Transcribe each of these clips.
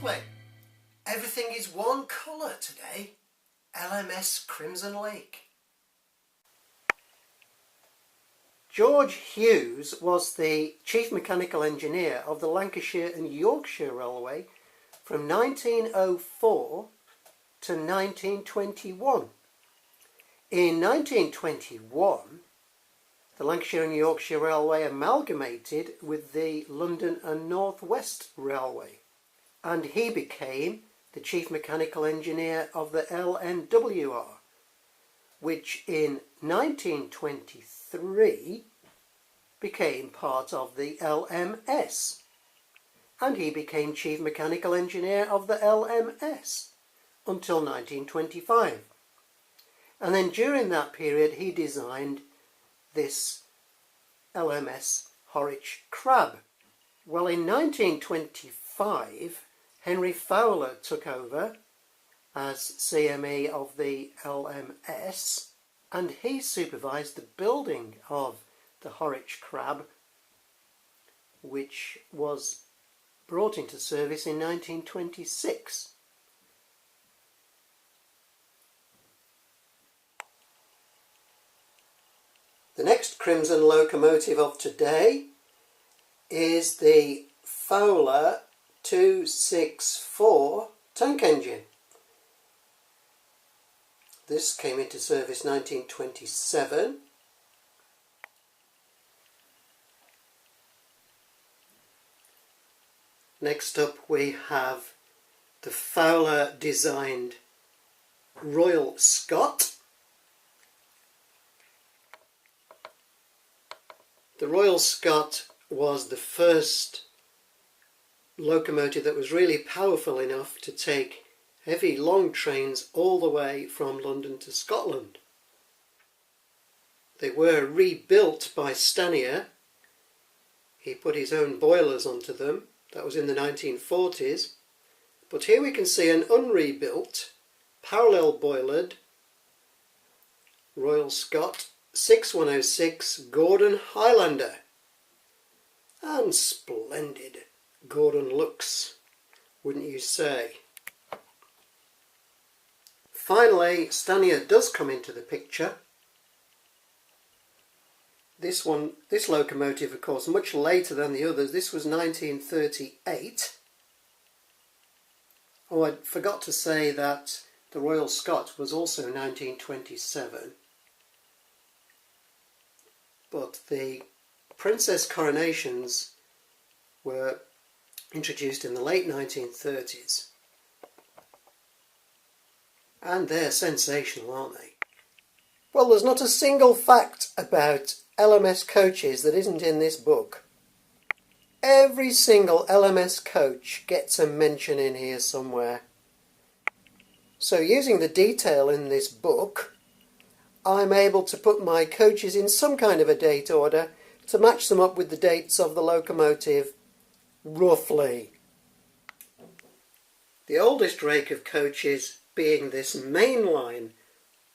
simply. Everything is one colour today. LMS Crimson Lake. George Hughes was the Chief Mechanical Engineer of the Lancashire and Yorkshire Railway from 1904 to 1921. In 1921, the Lancashire and Yorkshire Railway amalgamated with the London and North West Railway, and he became the Chief Mechanical Engineer of the LNWR, which in 1923 became part of the LMS, and he became Chief Mechanical Engineer of the LMS until 1925. And then during that period he designed this LMS Horwich Crab. Well, in 1925 Henry Fowler took over as CME of the LMS, and he supervised the building of the Horwich Crab, which was brought into service in 1926. The next Crimson locomotive of today is the Fowler 264 tank engine. This came into service 1927. Next up we have the Fowler designed Royal Scot. The Royal Scot was the first locomotive that was really powerful enough to take heavy long trains all the way from London to Scotland. They were rebuilt by Stanier. He put his own boilers onto them. That was in the 1940s. But here we can see an unrebuilt, parallel boilered Royal Scot 6106 Gordon Highlander. And splendid Gordon looks, wouldn't you say? Finally, Stanier does come into the picture. This locomotive, of course, much later than the others. This was 1938. Oh, I forgot to say that the Royal Scot was also 1927. But the Princess Coronations were introduced in the late 1930s. And they're sensational, aren't they? Well, there's not a single fact about LMS coaches that isn't in this book. Every single LMS coach gets a mention in here somewhere. So using the detail in this book, I'm able to put my coaches in some kind of a date order to match them up with the dates of the locomotive, roughly. The oldest rake of coaches being this mainline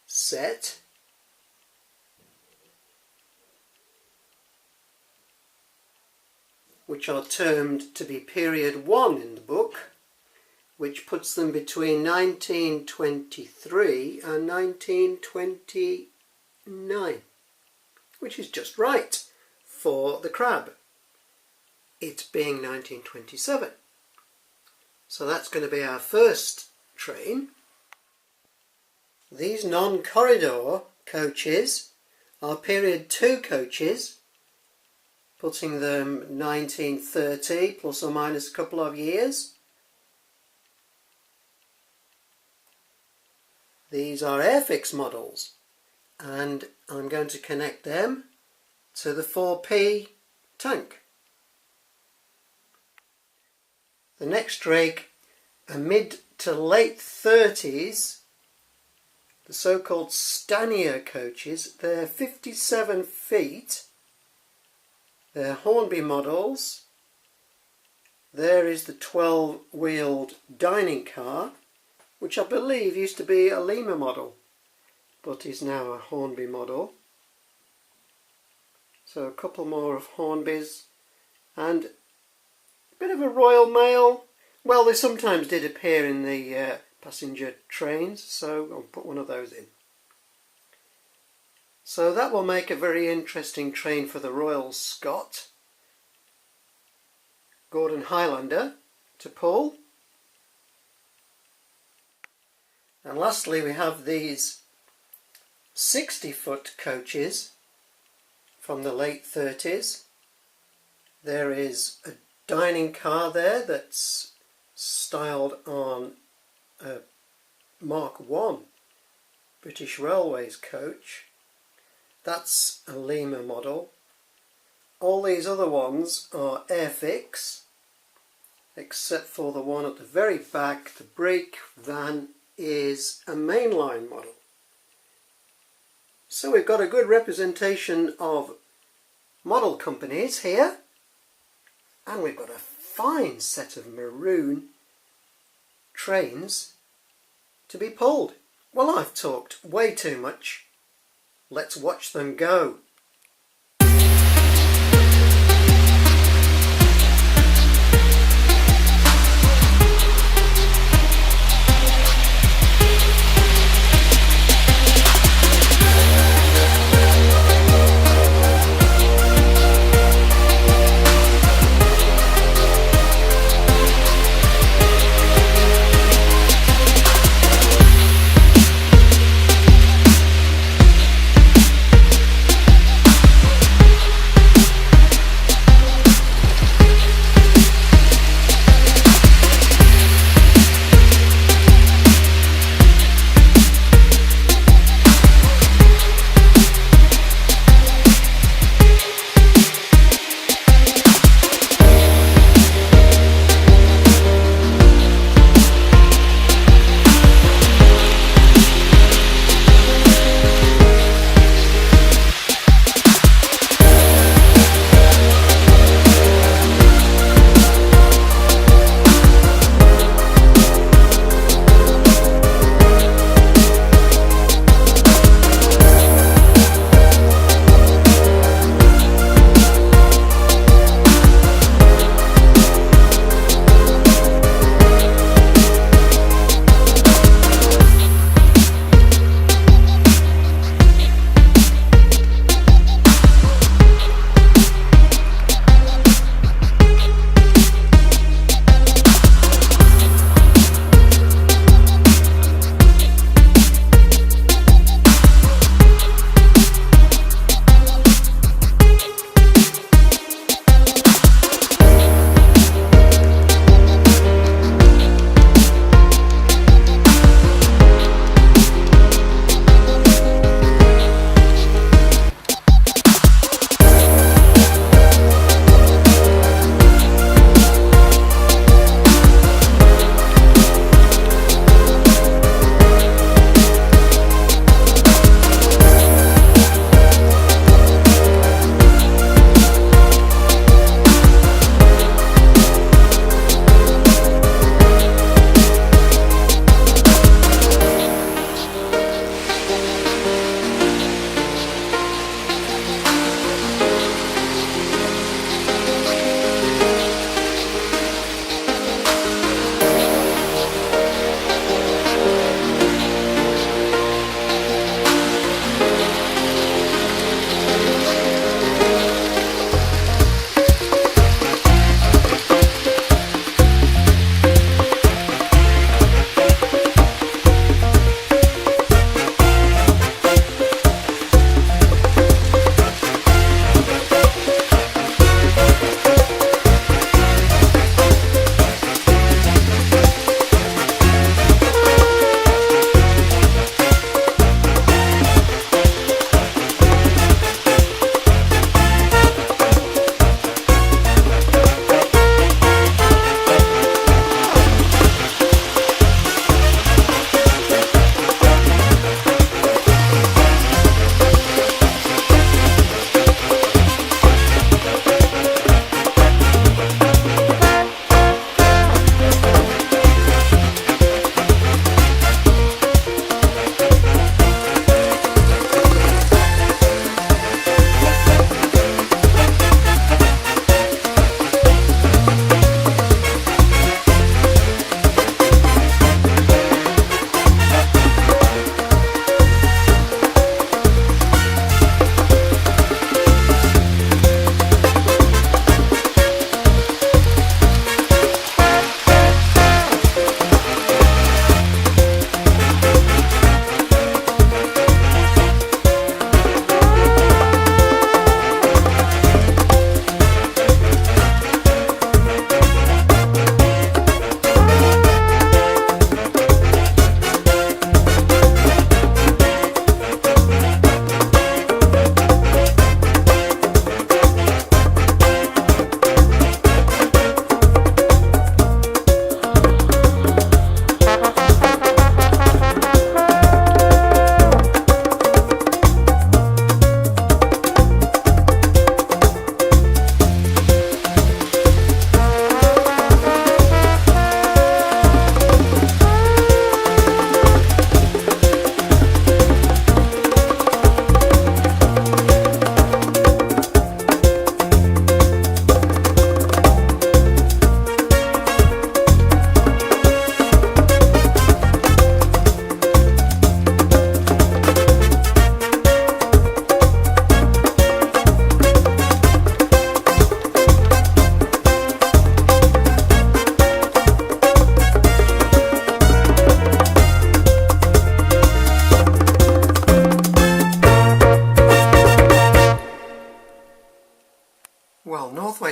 set, which are termed to be period 1 in the book, which puts them between 1923 and 1929, which is just right for the Crab, it being 1927. So that's going to be our first train. These non-corridor coaches are period 2 coaches, putting them 1930 plus or minus a couple of years. These are Airfix models, and I'm going to connect them to the 4P tank. The next rake are mid to late 30s, the so-called Stanier coaches. They're 57 feet. They're Hornby models. There is the 12-wheeled dining car, which I believe used to be a Lima model, but is now a Hornby model. So a couple more of Hornbys, and a bit of a Royal Mail Well, they sometimes did appear in the passenger trains, so I'll put one of those in. So that will make a very interesting train for the Royal Scot. Gordon Highlander to pull. And lastly we have these 60-foot coaches from the late 30s. There is a dining car there that's styled on a Mark I British Railways coach. That's a Lima model. All these other ones are Airfix, except for the one at the very back, the brake van, is a mainline model. So we've got a good representation of model companies here, and we've got a fine set of maroon trains to be pulled. Well, I've talked way too much. Let's watch them go.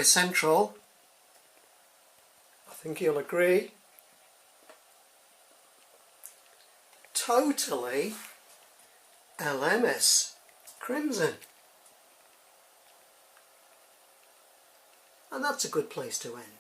Sunrise Central, I think you'll agree, totally LMS Crimson. And that's a good place to end.